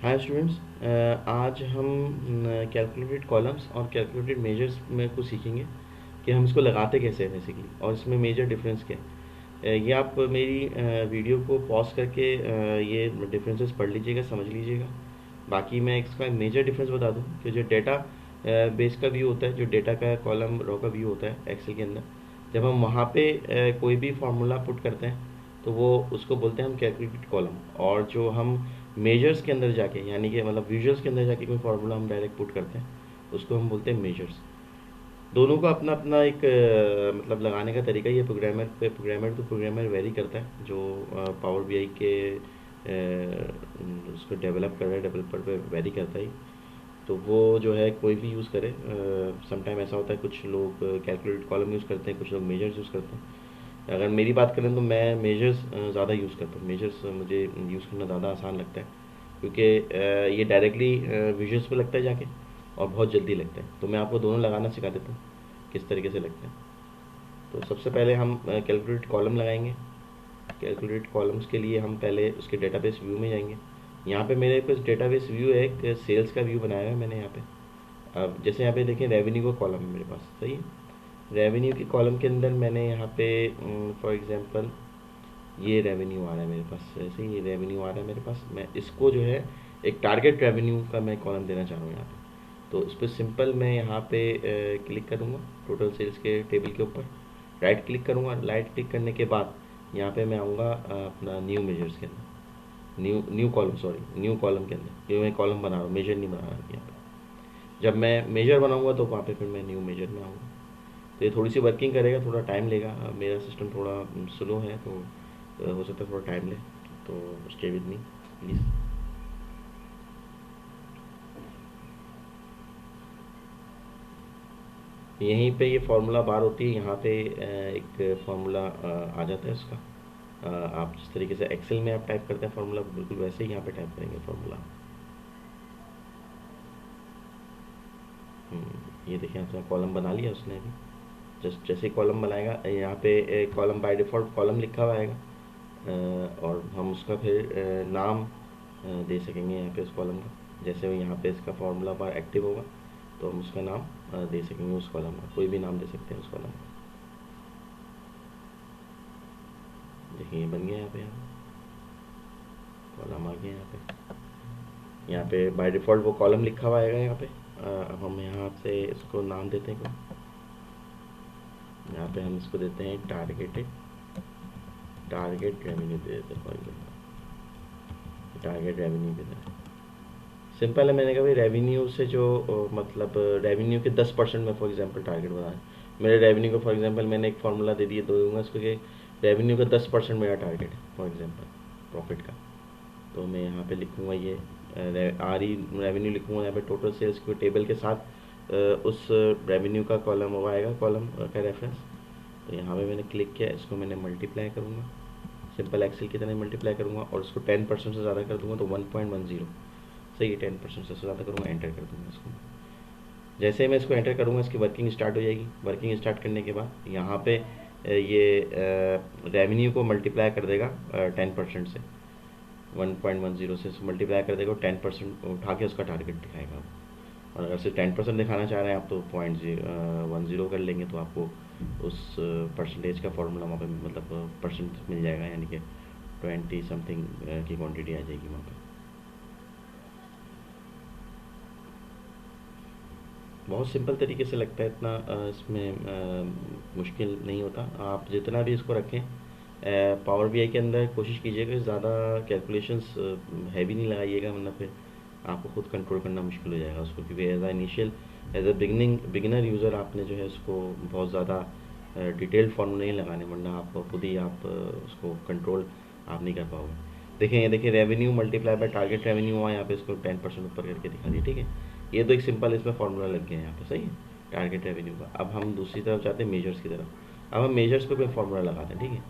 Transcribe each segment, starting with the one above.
Hi students, आज हम calculated columns और कैलकुलेटेड मेजर्स में को सीखेंगे कि हम इसको लगाते कैसे हैं बेसिकली, और इसमें मेजर डिफरेंस क्या है। ये आप मेरी वीडियो को पॉज करके ये डिफरेंसेस पढ़ लीजिएगा, समझ लीजिएगा। बाकी मैं इसका मेजर डिफरेंस बता दूं कि जो डेटा बेस का व्यू होता है, जो डेटा का कॉलम रो का व्यू होता है एक्सेल के अंदर, जब हम वहाँ पे कोई भी फार्मूला पुट करते हैं तो वो उसको बोलते हैं हम कैलकुलेटेड कॉलम। और जो हम मेजर्स के अंदर जाके, यानी कि मतलब विजुअल्स के अंदर जाके कोई फार्मूला हम डायरेक्ट पुट करते हैं, उसको हम बोलते हैं मेजर्स। दोनों का अपना अपना एक मतलब लगाने का तरीका, ये प्रोग्रामर वेरी करता है। जो पावर बीआई के उसको डेवलप कर रहा है, डेवलपर पे वेरी करता है। तो वो जो है कोई भी यूज़ करे, समटाइम ऐसा होता है कुछ लोग कैलकुलेटेड कॉलम यूज़ करते हैं, कुछ लोग मेजर्स यूज़ करते हैं। अगर मेरी बात करें तो मैं मेजर्स ज़्यादा यूज़ करता हूँ। मेजर्स मुझे यूज़ करना ज़्यादा आसान लगता है, क्योंकि ये डायरेक्टली विजुअल्स पे लगता है जाके, और बहुत जल्दी लगता है। तो मैं आपको दोनों लगाना सिखा देता हूँ किस तरीके से लगता है। तो सबसे पहले हम कैलकुलेट कॉलम लगाएंगे। कैलकुलेट कॉलम्स के लिए हम पहले उसके डेटाबेस व्यू में जाएंगे। यहाँ पे मेरे पास डेटाबेस व्यू है, एक सेल्स का व्यू बनाया है मैंने यहाँ पे। अब जैसे यहाँ पे देखें, रेवेन्यू का कॉलम है मेरे पास, सही है। रेवेन्यू के कॉलम के अंदर मैंने यहाँ पे फॉर एग्जांपल ये रेवेन्यू आ रहा है मेरे पास, ऐसे ही ये रेवेन्यू आ रहा है मेरे पास। मैं इसको जो है एक टारगेट रेवेन्यू का मैं कॉलम देना चाह रहा हूँ यहाँ पे। तो इस पर सिंपल मैं यहाँ पे क्लिक करूँगा टोटल सेल्स के टेबल के ऊपर, राइट क्लिक करूँगा। राइट क्लिक करने के बाद यहाँ पे मैं आऊँगा अपना न्यू मेजर्स के अंदर, new new column, sorry new column के अंदर। ये मैं कॉलम बना रहा हूँ, मेजर नहीं बना रहा यहाँ पे। जब मैं मेजर बनाऊँगा तो वहाँ पे फिर मैं न्यू मेजर में आऊँगा। तो ये थोड़ी सी वर्किंग करेगा, थोड़ा टाइम लेगा। मेरा सिस्टम थोड़ा स्लो है, तो हो सकता है थोड़ा टाइम ले। तो स्टे विद मी प्लीज़। यहीं पे ये फार्मूला बार होती है, यहाँ पे एक फार्मूला आ जाता है उसका। आप जिस तरीके से एक्सेल में आप टाइप करते हैं फार्मूला, बिल्कुल वैसे ही यहाँ पे टाइप करेंगे फार्मूला। ये देखिए, आपने कॉलम बना लिया उसने अभी। जस्ट जैसे ही कॉलम बनाएगा, यहाँ पे कॉलम बाय डिफ़ॉल्ट कॉलम लिखा हुआ आएगा। और हम उसका फिर नाम दे सकेंगे यहाँ पे उस कॉलम का। जैसे वो यहाँ पे इसका फार्मूला बार एक्टिव होगा तो हम उसका नाम दे सकेंगे उस कॉलम का, कोई भी नाम दे सकते हैं उस कॉलम का। देखिए ये बन गया यहाँ पे, कॉलम आ गया यहाँ पे। यहाँ पे बाय डिफ़ॉल्ट वो कॉलम लिखा हुआ आएगा यहाँ पे। अब हम यहाँ से इसको नाम देते हैं कोई। यहाँ पे हम इसको देते हैं टारगेट रेवेन्यू दे देते हैं फॉर एग्जाम्पल। टारगेट रेवेन्यू दे देते हैं। सिंपल है, मैंने कहा भाई रेवेन्यू से जो मतलब रेवेन्यू के 10% में फॉर एग्जांपल टारगेट बनाया। मेरे रेवेन्यू को फॉर एग्जांपल मैंने एक फार्मूला दे दिया, तो दूंगा इसको कि रेवेन्यू का 10% मेरा टारगेट है फॉर एग्जांपल प्रॉफिट का। तो मैं यहाँ पे लिखूँगा ये आर ई रेवेन्यू लिखूँगा यहाँ पे टोटल सेल्स के टेबल के साथ। उस रेवेन्यू का कॉलम वो आएगा, कॉलम का रेफरेंस। तो यहाँ पे मैंने क्लिक किया, इसको मैंने मल्टीप्लाई करूँगा, सिंपल एक्सेल की तरह मल्टीप्लाई करूँगा, और उसको 10% से ज़्यादा कर दूँगा तो 1.10। सही है, 10% से ज़्यादा करूँगा, एंटर कर दूँगा इसको। जैसे ही मैं इसको एंटर करूँगा, इसकी वर्किंग स्टार्ट हो जाएगी। वर्किंग स्टार्ट करने के बाद यहाँ पे ये रेवेन्यू को मल्टीप्लाई कर देगा 10% से, 1.10 से मल्टीप्लाई कर देगा, 10% उठा के उसका टारगेट दिखाएगा। और अगर सिर्फ 10% दिखाना चाह रहे हैं आप तो 0.10 कर लेंगे, तो आपको उस परसेंटेज का फॉर्मूला वहाँ पे मतलब परसेंट मिल जाएगा, यानी कि 20 समथिंग की क्वांटिटी आ जाएगी वहाँ पे। बहुत सिंपल तरीके से लगता है, इतना इसमें मुश्किल नहीं होता। आप जितना भी इसको रखें पावर बीआई के अंदर, कोशिश कीजिएगा ज़्यादा कैलकुलेशंस हैवी नहीं लगाइएगा, वरना फिर आपको खुद कंट्रोल करना मुश्किल हो जाएगा उसको। क्योंकि एज अ बिगिनर यूज़र आपने जो है उसको बहुत ज़्यादा डिटेल्ड फॉर्मूला नहीं लगाने, वरना आप खुद ही आप उसको कंट्रोल आप नहीं कर पाओगे। देखें, ये देखिए revenue multiply by target revenue हुआ, यहाँ पे इसको 10% ऊपर करके दिखा दिया, ठीक है। ये तो एक सिंपल इसमें फार्मूला लग गया यहाँ पे, सही है, टारगेट रेवेन्यू का। अब हम दूसरी तरफ जाते हैं, मेजर्स की तरफ। अब हम मेजर्स पे कोई फार्मूला लगाते हैं, ठीक है।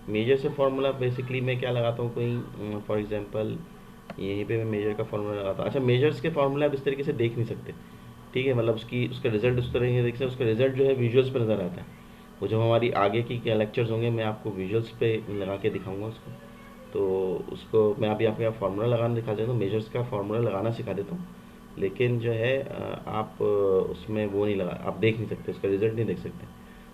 मेजर से फार्मूला बेसिकली मैं क्या लगाता हूँ, कोई फॉर एग्जांपल यहीं पे मैं मेजर का फार्मूला लगाता हूँ। अच्छा, मेजर्स के फार्मूला आप इस तरीके से देख नहीं सकते, ठीक है। मतलब उसका रिजल्ट उस तरह से देख सकते, उसका रिजल्ट जो है विजुअल्स पे नज़र आता है। वो जब हमारी आगे की क्या लेक्चर्स होंगे, मैं आपको विजुअल्स पे लगा के दिखाऊंगा उसको। तो उसको मैं अभी आपको फार्मूला लगाना दिखा देता हूँ, मेजर्स का फार्मूला लगाना सिखा देता हूँ। लेकिन जो है आप उसमें वो नहीं लगा, आप देख नहीं सकते, उसका रिजल्ट नहीं देख सकते।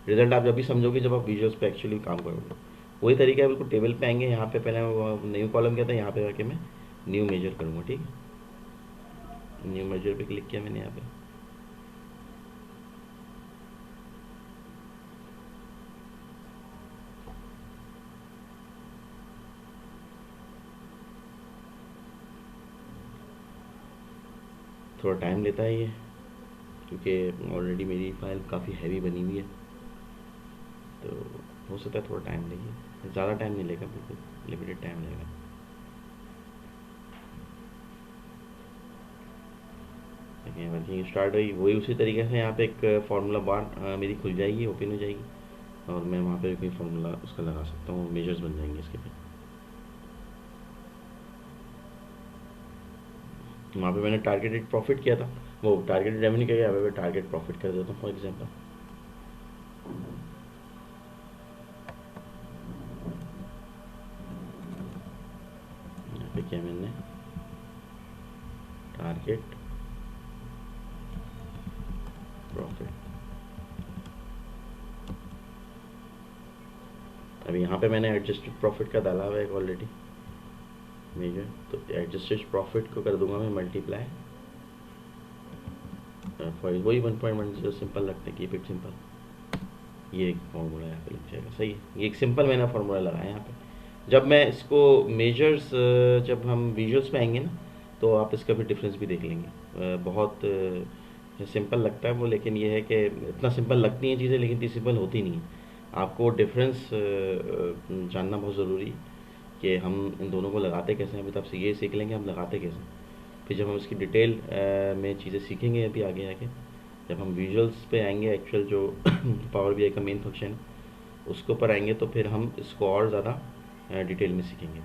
रिजल्ट आप जब भी समझोगे जब आप विजुअल्स पे एक्चुअली काम करोगे। वही तरीका है, बिल्कुल टेबल पे आएंगे, यहाँ पे पहले न्यू कॉलम किया था, यहाँ पे आके मैं न्यू मेजर करूँगा, ठीक है। न्यू मेजर पे क्लिक किया मैंने यहाँ पे। थोड़ा टाइम लेता है ये, क्योंकि ऑलरेडी मेरी फाइल काफ़ी हैवी बनी हुई है, तो हो सकता है थोड़ा टाइम लेगी। ज़्यादा टाइम नहीं लेगा, बिल्कुल लिमिटेड टाइम लेगा। देखिए वर्किंग स्टार्ट हुई, वही उसी तरीके से यहाँ पे एक फार्मूला बार मेरी खुल जाएगी, ओपन हो जाएगी, और मैं वहाँ पे कोई फार्मूला उसका लगा सकता हूँ, मेजर्स बन जाएंगे इसके फिर। वहाँ पे मैंने टारगेटेड प्रॉफिट किया था, वो टारगेटेड रेवेन्यू किया, यहाँ पे टारगेट प्रॉफिट कर देता हूँ फॉर एग्जाम्पल। यहाँ पे किया मैंने टारगेट प्रॉफिट। अभी यहाँ पे मैंने एडजस्टेड प्रॉफिट का डाला हुआ है ऑलरेडी मेजर, तो एडजस्टेड प्रॉफिट को कर दूंगा मैं मल्टीप्लाई फॉर वही 1.10, सिंपल रखते हैं, कीप इट सिंपल। ये एक फॉर्मूला यहाँ पे लिख जाएगा, सही है। ये एक सिंपल मैंने फार्मूला लगाया यहाँ पे। जब मैं इसको मेजर्स, जब हम विजुअल्स पे आएंगे ना, तो आप इसका भी डिफरेंस भी देख लेंगे। बहुत सिंपल लगता है वो, लेकिन ये है कि इतना सिंपल लगती हैं चीज़ें, लेकिन इतनी सिंपल होती नहीं है। आपको डिफरेंस जानना बहुत ज़रूरी है कि हम इन दोनों को लगाते कैसे हैं। अभी तो आप ये सीख लेंगे हम लगाते कैसे हैं। फिर जब हम इसकी डिटेल में चीज़ें सीखेंगे अभी आगे आगे, जब हम विजुअल्स पे आएंगे, एक्चुअल जो पावर बीआई का मेन फंक्शन है उसके ऊपर आएंगे, तो फिर हम इसको और ज़्यादा डिटेल में सीखेंगे।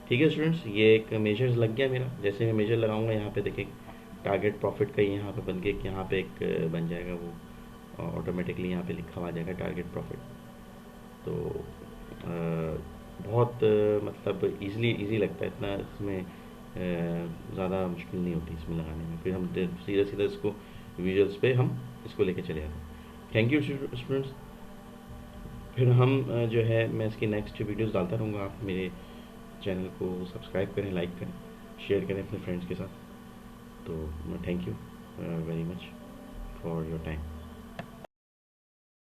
ठीक है स्टूडेंट्स, ये एक मेजर्स लग गया मेरा। जैसे मैं मेजर लगाऊंगा यहाँ पे देखिए टारगेट प्रॉफिट का यहाँ पे बन के यहाँ पे एक बन जाएगा, वो ऑटोमेटिकली यहाँ पे लिखा हुआ जाएगा टारगेट प्रॉफिट। तो बहुत मतलब इजी लगता है, इतना इसमें ज़्यादा मुश्किल नहीं होती इसमें लगाने में। फिर हम सीधा सीधा इसको विजुअल्स पे हम इसको लेके चले जाते हैं। Thank you students. फिर हम जो है मैं इसकी नेक्स्ट वीडियोस डालता रहूँगा। आप मेरे चैनल को सब्सक्राइब करें, लाइक करें, शेयर करें अपने फ्रेंड्स के साथ। तो thank you very much for your time.